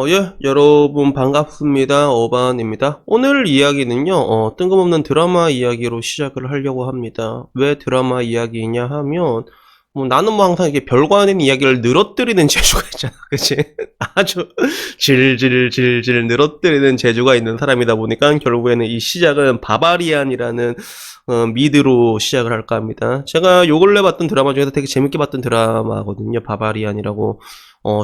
예, 여러분 반갑습니다. 어반입니다. 오늘 이야기는요, 뜬금없는 드라마 이야기로 시작을 하려고 합니다. 왜 드라마 이야기냐 하면, 나는 항상 이렇게 별거 아닌 이야기를 늘어뜨리는 재주가 있잖아. 그치? 아주 질질질질 늘어뜨리는 재주가 있는 사람이다 보니까 결국에는 이 시작은 바바리안이라는 미드로 시작을 할까 합니다. 제가 요 근래 봤던 드라마 중에서 되게 재밌게 봤던 드라마거든요. 바바리안이라고.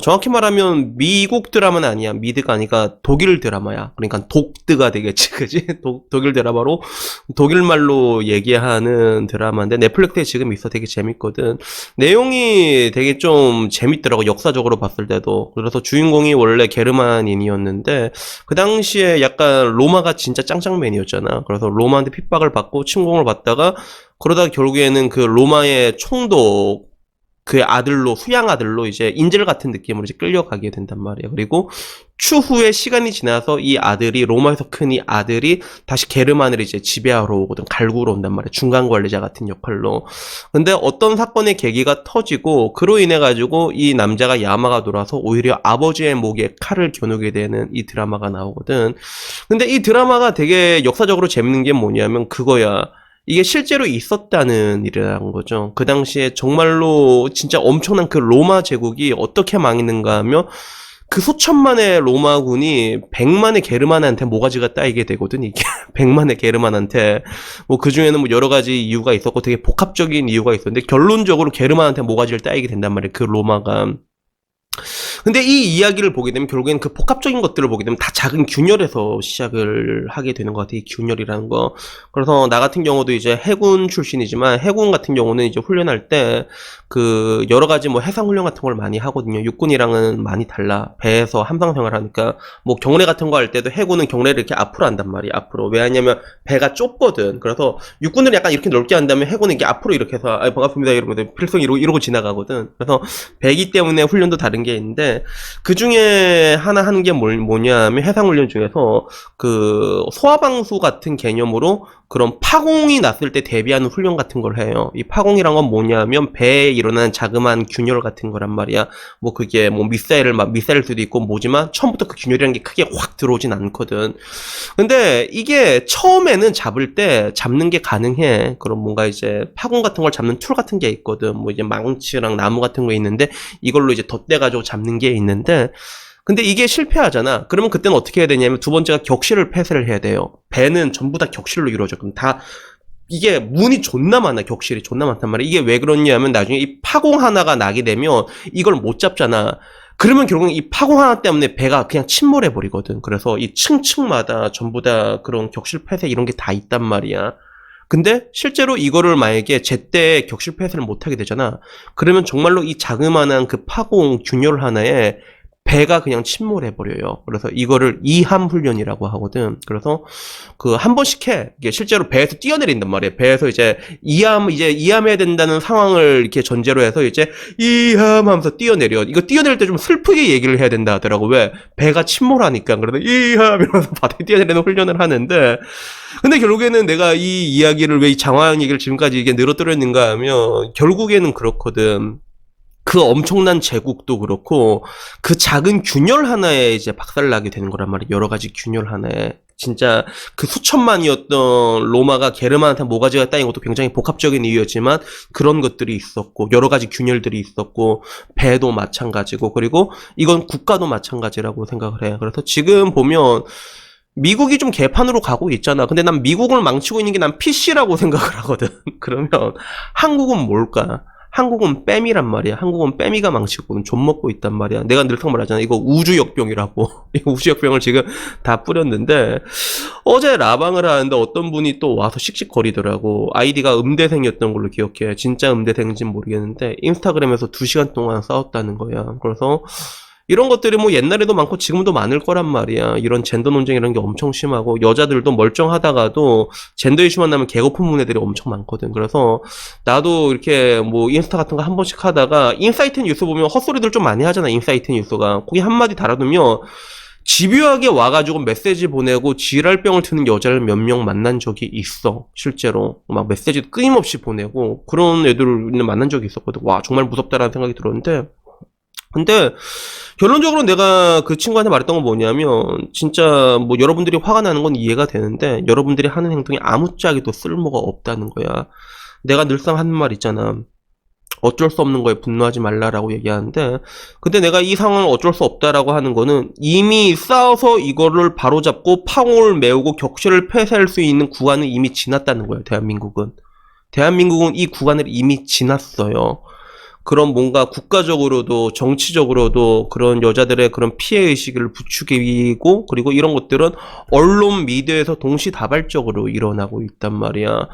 정확히 말하면 미국 드라마는 아니야. 미드가 아니라 독일 드라마야. 그러니까 독드가 되겠지, 그지? 독일 드라마로 독일 말로 얘기하는 드라마인데 넷플릭스에 지금 있어. 되게 재밌거든. 내용이 되게 좀 재밌더라고. 역사적으로 봤을 때도. 그래서 주인공이 원래 게르만인이었는데 그 당시에 약간 로마가 진짜 짱짱맨이었잖아. 그래서 로마한테 핍박을 받고 침공을 받다가 그러다 결국에는 그 로마의 총독 그 아들로, 수양 아들로 이제 인질 같은 느낌으로 이제 끌려가게 된단 말이에요. 그리고 추후에 시간이 지나서 이 아들이, 로마에서 큰 이 아들이 다시 게르만을 이제 지배하러 오거든. 갈구러 온단 말이에요. 중간 관리자 같은 역할로. 근데 어떤 사건의 계기가 터지고, 그로 인해가지고 이 남자가 야마가 돌아서 오히려 아버지의 목에 칼을 겨누게 되는 이 드라마가 나오거든. 근데 이 드라마가 되게 역사적으로 재밌는 게 뭐냐면 그거야. 이게 실제로 있었다는 일이라는 거죠. 그 당시에 정말로 진짜 엄청난 그 로마 제국이 어떻게 망했는가 하면 그 수천만의 로마군이 100만의 게르만한테 모가지가 따이게 되거든, 이게. 100만의 게르만한테. 뭐 그 중에는 뭐 여러 가지 이유가 있었고 되게 복합적인 이유가 있었는데 결론적으로 게르만한테 모가지를 따이게 된단 말이에요, 그 로마가. 근데 이 이야기를 보게 되면 결국엔 그 복합적인 것들을 보게 되면 다 작은 균열에서 시작을 하게 되는 것 같아요. 이 균열이라는 거. 그래서 나 같은 경우도 이제 해군 출신이지만 해군 같은 경우는 이제 훈련할 때 그 여러 가지 뭐 해상 훈련 같은 걸 많이 하거든요. 육군이랑은 많이 달라. 배에서 함상 생활하니까 뭐 경례 같은 거 할 때도 해군은 경례를 이렇게 앞으로 한단 말이야. 앞으로. 왜냐면 배가 좁거든. 그래서 육군들은 약간 이렇게 넓게 한다면 해군은 이렇게 앞으로 이렇게 해서 반갑습니다 이러면 필성 이러고 지나가거든. 그래서 배기 때문에 훈련도 다른 게 있는데 그 중에 하나 하는 게 뭐냐 하면 해상훈련 중에서 그 소화방수 같은 개념으로 그런 파공이 났을 때 대비하는 훈련 같은 걸 해요. 이 파공이란 건 뭐냐면 배에 일어나는 자그마한 균열 같은 거란 말이야. 뭐 그게 뭐 미사일일 수도 있고 뭐지만 처음부터 그 균열이라는 게 크게 확 들어오진 않거든. 근데 이게 처음에는 잡는 게 가능해. 그럼 뭔가 이제 파공 같은 걸 잡는 툴 같은 게 있거든. 뭐 이제 망치랑 나무 같은 거 있는데 이걸로 이제 덧대가지고 잡는 게 있는데 근데 이게 실패하잖아. 그러면 그때는 어떻게 해야 되냐면 두 번째가 격실을 폐쇄를 해야 돼요. 배는 전부 다 격실로 이루어져. 그럼 다 이게 문이 존나 많아. 격실이 존나 많단 말이야. 이게 왜 그러냐면 나중에 이 파공 하나가 나게 되면 이걸 못 잡잖아. 그러면 결국 이 파공 하나 때문에 배가 그냥 침몰해 버리거든. 그래서 이 층층마다 전부 다 그런 격실 폐쇄 이런 게 다 있단 말이야. 근데 실제로 이거를 만약에 제때 격실 폐쇄를 못 하게 되잖아. 그러면 정말로 이 자그마한 그 파공 균열 하나에 배가 그냥 침몰해버려요. 그래서 이거를 이함 훈련이라고 하거든. 그래서 그 한 번씩 해. 이게 실제로 배에서 뛰어내린단 말이에요. 배에서 이제 이함해야 된다는 상황을 이렇게 전제로 해서 이제 이함 하면서 뛰어내려. 이거 뛰어내릴 때 좀 슬프게 얘기를 해야 된다 하더라고. 왜? 배가 침몰하니까. 그래서 이함 이러면서 바다에 뛰어내리는 훈련을 하는데 근데 결국에는 내가 이 이야기를 왜 이 장화영 얘기를 지금까지 이게 늘어뜨렸는가 하면 결국에는 그렇거든. 그 엄청난 제국도 그렇고 그 작은 균열 하나에 이제 박살나게 되는 거란 말이야. 여러 가지 균열 하나에 진짜 그 수천만이었던 로마가 게르만한테 모가지가 따인 것도 굉장히 복합적인 이유였지만 그런 것들이 있었고 여러 가지 균열들이 있었고 배도 마찬가지고 그리고 이건 국가도 마찬가지라고 생각을 해. 그래서 지금 보면 미국이 좀 개판으로 가고 있잖아. 근데 난 미국을 망치고 있는 게 난 PC라고 생각을 하거든. 그러면 한국은 뭘까? 한국은 뺨이란 말이야. 한국은 뺨이가 망치고 좀 먹고 있단 말이야. 내가 늘상 말하잖아. 이거 우주역병이라고. 이거 우주역병을 지금 다 뿌렸는데 어제 라방을 하는데 어떤 분이 또 와서 씩씩거리더라고. 아이디가 음대생이었던 걸로 기억해. 진짜 음대생인지는 모르겠는데 인스타그램에서 2시간 동안 싸웠다는 거야. 그래서 이런 것들이 뭐 옛날에도 많고 지금도 많을 거란 말이야. 이런 젠더 논쟁 이런 게 엄청 심하고 여자들도 멀쩡하다가도 젠더 이슈만 나면 개고픈 애들이 엄청 많거든. 그래서 나도 이렇게 뭐 인스타 같은 거 한 번씩 하다가 인사이트 뉴스 보면 헛소리들 좀 많이 하잖아. 인사이트 뉴스가. 거기 한마디 달아두면 집요하게 와가지고 메시지 보내고 지랄병을 트는 여자를 몇 명 만난 적이 있어. 실제로 막 메시지 끊임없이 보내고 그런 애들을 만난 적이 있었거든. 와 정말 무섭다라는 생각이 들었는데 근데 결론적으로 내가 그 친구한테 말했던 건 뭐냐면 진짜 뭐 여러분들이 화가 나는 건 이해가 되는데 여러분들이 하는 행동이 아무짝에도 쓸모가 없다는 거야. 내가 늘상 하는 말 있잖아. 어쩔 수 없는 거에 분노하지 말라라고 얘기하는데, 근데 내가 이 상황을 어쩔 수 없다라고 하는 거는 이미 싸워서 이거를 바로잡고 파ong을 메우고 격실을 폐쇄할 수 있는 구간은 이미 지났다는 거예요. 대한민국은 이 구간을 이미 지났어요. 그런 뭔가 국가적으로도 정치적으로도 그런 여자들의 그런 피해의식을 부추기고, 그리고 이런 것들은 언론 미디어에서 동시다발적으로 일어나고 있단 말이야.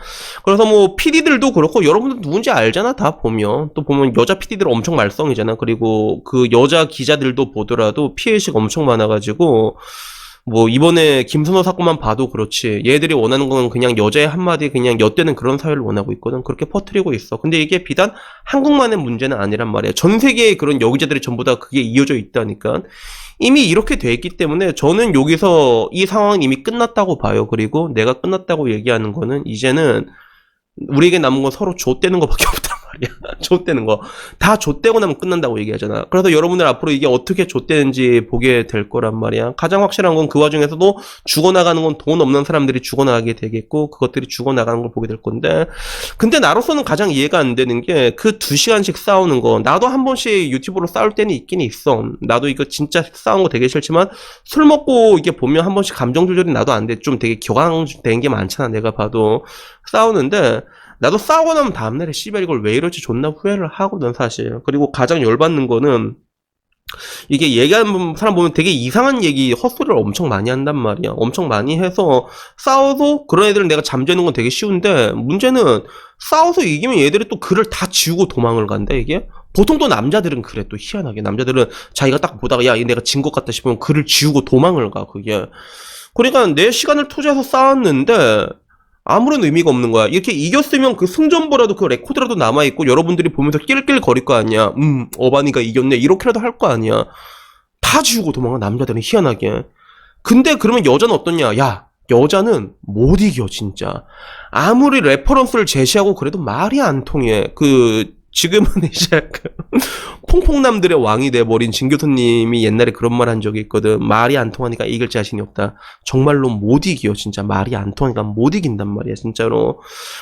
그래서 뭐 PD들도 그렇고 여러분들 누군지 알잖아. 다 보면 또 보면 여자 PD들 엄청 말썽이잖아. 그리고 그 여자 기자들도 보더라도 피해의식 엄청 많아가지고 뭐 이번에 김선호 사건만 봐도 그렇지, 얘들이 원하는 건 그냥 여자의 한마디 그냥 엿대는 그런 사회를 원하고 있거든. 그렇게 퍼뜨리고 있어. 근데 이게 비단 한국만의 문제는 아니란 말이야. 전 세계의 그런 여기자들이 전부 다 그게 이어져 있다니까. 이미 이렇게 돼 있기 때문에 저는 여기서 이 상황은 이미 끝났다고 봐요. 그리고 내가 끝났다고 얘기하는 거는 이제는 우리에게 남은 건 서로 좆대는 거밖에 없단 말이야. 좆대는 거. 다 좆대고 나면 끝난다고 얘기하잖아. 그래서 여러분들 앞으로 이게 어떻게 좆대는지 보게 될 거란 말이야. 가장 확실한 건 그 와중에서도 죽어나가는 건 돈 없는 사람들이 죽어나가게 되겠고, 그것들이 죽어나가는 걸 보게 될 건데, 근데 나로서는 가장 이해가 안 되는 게 그 2시간씩 싸우는 거. 나도 한 번씩 유튜브로 싸울 때는 있긴 있어. 나도 이거 진짜 싸운 거 되게 싫지만 술 먹고 이게 보면 한 번씩 감정 조절이 나도 안 돼. 좀 되게 격앙된 게 많잖아, 내가 봐도. 싸우는데 나도 싸우고 나면 다음날에 씨발 이걸 왜 이럴지 존나 후회를 하거든 사실. 그리고 가장 열받는 거는 이게 얘기하는 사람 보면 되게 이상한 얘기, 헛소리를 엄청 많이 한단 말이야. 엄청 많이 해서 싸워도 그런 애들은 내가 잠재우는 건 되게 쉬운데, 문제는 싸워서 이기면 얘들이 또 글을 다 지우고 도망을 간다. 이게 보통 또 남자들은 그래. 또 희한하게 남자들은 자기가 딱 보다가 야, 이 내가 진 것 같다 싶으면 글을 지우고 도망을 가. 그게 그러니까 내 시간을 투자해서 싸웠는데 아무런 의미가 없는 거야. 이렇게 이겼으면 그 승전보라도 그 레코드라도 남아있고 여러분들이 보면서 낄낄 거릴 거 아니야. 어반이가 이겼네 이렇게라도 할 거 아니야. 다 지우고 도망가, 남자들은 희한하게. 근데 그러면 여자는 어떻냐. 야, 여자는 못 이겨 진짜. 아무리 레퍼런스를 제시하고 그래도 말이 안 통해. 지금은 이제 퐁퐁남들의 왕이 돼버린 진 교수님이 옛날에 그런 말 한 적이 있거든. 말이 안 통하니까 이길 자신이 없다. 정말로 못 이겨. 진짜 말이 안 통하니까 못 이긴단 말이야 진짜로.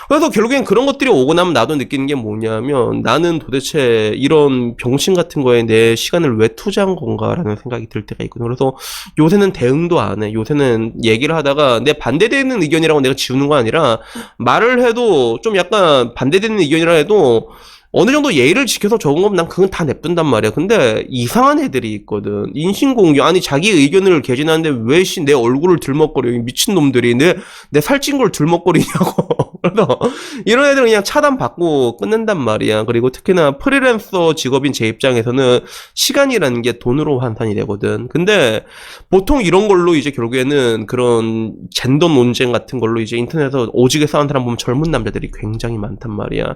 그래서 결국엔 그런 것들이 오고 나면 나도 느끼는 게 뭐냐면, 나는 도대체 이런 병신 같은 거에 내 시간을 왜 투자한 건가라는 생각이 들 때가 있거든. 그래서 요새는 대응도 안 해. 요새는 얘기를 하다가 내 반대되는 의견이라고 내가 지우는 거 아니라, 말을 해도 좀 약간 반대되는 의견이라 해도 어느 정도 예의를 지켜서 적은 거면 난 그건 다 냅둔단 말이야. 근데 이상한 애들이 있거든. 인신공격. 아니, 자기 의견을 개진하는데 왜 내 얼굴을 들먹거려. 미친놈들이. 내 살찐 걸 들먹거리냐고. 그래서 이런 애들은 그냥 차단받고 끝낸단 말이야. 그리고 특히나 프리랜서 직업인 제 입장에서는 시간이라는 게 돈으로 환산이 되거든. 근데 보통 이런 걸로 이제 결국에는 그런 젠더 논쟁 같은 걸로 이제 인터넷에서 오지게 싸운 사람 보면 젊은 남자들이 굉장히 많단 말이야.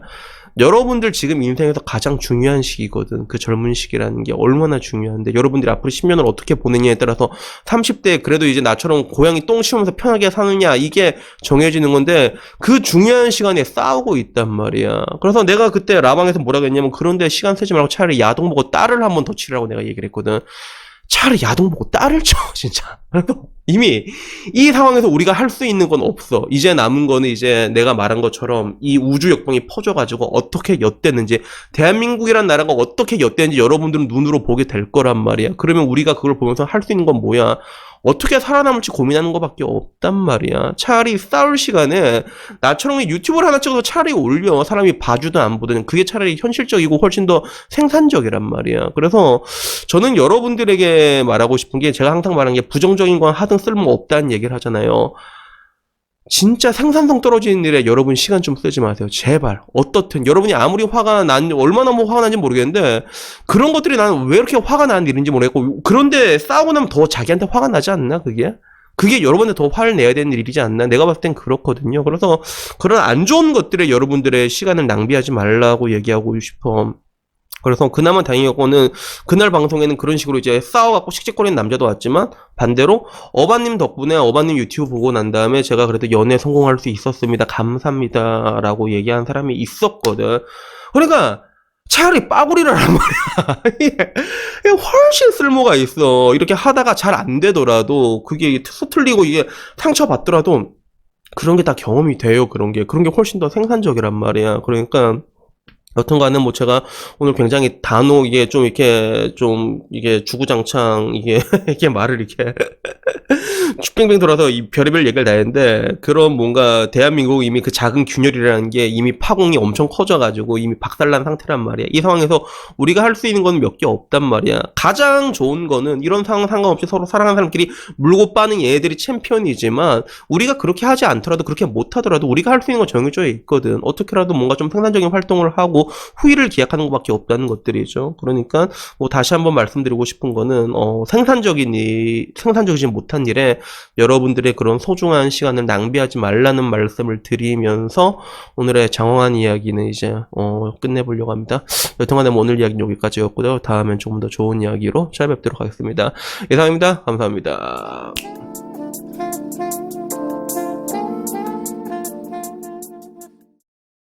여러분들 지금 인생에서 가장 중요한 시기거든. 그 젊은 시기라는 게 얼마나 중요한데, 여러분들이 앞으로 10년을 어떻게 보느냐에 따라서 30대 그래도 이제 나처럼 고양이 똥 씹으면서 편하게 사느냐, 이게 정해지는 건데, 그 중요한 시간에 싸우고 있단 말이야. 그래서 내가 그때 라방에서 뭐라고 했냐면, 그런데 시간 쓰지 말고 차라리 야동 보고 딸을 한번 더 치라고 내가 얘기를 했거든. 차라리 야동 보고 딸을 쳐 진짜. 이미 이 상황에서 우리가 할 수 있는 건 없어. 이제 남은 거는 이제 내가 말한 것처럼 이 우주 역병이 퍼져가지고 어떻게 엿대는지, 대한민국이란 나라가 어떻게 엿대는지 여러분들은 눈으로 보게 될 거란 말이야. 그러면 우리가 그걸 보면서 할 수 있는 건 뭐야? 어떻게 살아남을지 고민하는 것밖에 없단 말이야. 차라리 싸울 시간에 나처럼 유튜브를 하나 찍어서 차라리 올려. 사람이 봐주든 안 보든 그게 차라리 현실적이고 훨씬 더 생산적이란 말이야. 그래서 저는 여러분들에게 말하고 싶은 게, 제가 항상 말하는 게 부정적인 건 하등 쓸모 없다는 얘기를 하잖아요. 진짜 생산성 떨어지는 일에 여러분 시간 좀 쓰지 마세요. 제발. 어떻든 여러분이 아무리 얼마나 뭐 화가 난지 모르겠는데, 그런 것들이 나는 왜 이렇게 화가 나는 일인지 모르겠고, 그런데 싸우고 나면 더 자기한테 화가 나지 않나 그게 여러분한테 더 화를 내야 되는 일이지 않나? 내가 봤을 땐 그렇거든요. 그래서 그런 안 좋은 것들에 여러분들의 시간을 낭비하지 말라고 얘기하고 싶어. 그래서 그나마 다행인 거는 그날 방송에는 그런 식으로 이제 싸워갖고 씩씩거리는 남자도 왔지만, 반대로 어바님 덕분에 어바님 유튜브 보고 난 다음에 제가 그래도 연애 성공할 수 있었습니다. 감사합니다. 라고 얘기한 사람이 있었거든. 그러니까 차라리 빠구리를 하란 말이야. 이게 훨씬 쓸모가 있어. 이렇게 하다가 잘 안 되더라도, 그게 수틀리고 이게 상처받더라도, 그런 게 다 경험이 돼요, 그런 게. 그런 게 훨씬 더 생산적이란 말이야. 그러니까, 여튼간에 뭐 제가 오늘 굉장히 이게 좀 이렇게 이게 주구장창 이게 이게 말을 이렇게 뺑뺑 돌아서 이 별의별 얘기를 다 했는데, 그런 뭔가 대한민국 이미 그 작은 균열이라는 게 이미 파공이 엄청 커져가지고 이미 박살난 상태란 말이야. 이 상황에서 우리가 할 수 있는 건 몇 개 없단 말이야. 가장 좋은 거는 이런 상황 상관없이 서로 사랑하는 사람끼리 물고 빠는 얘들이 챔피언이지만, 우리가 그렇게 하지 않더라도, 그렇게 못하더라도 우리가 할 수 있는 건 정해져 있거든. 어떻게라도 뭔가 좀 생산적인 활동을 하고 후일을 기약하는 것밖에 없다는 것들이죠. 그러니까 뭐 다시 한번 말씀드리고 싶은 거는 생산적이지 못한 일에 여러분들의 그런 소중한 시간을 낭비하지 말라는 말씀을 드리면서 오늘의 장황한 이야기는 이제 끝내보려고 합니다. 여튼간에 뭐 오늘 이야기는 여기까지였고요. 다음엔 조금 더 좋은 이야기로 찾아뵙도록 하겠습니다. 이상입니다. 감사합니다.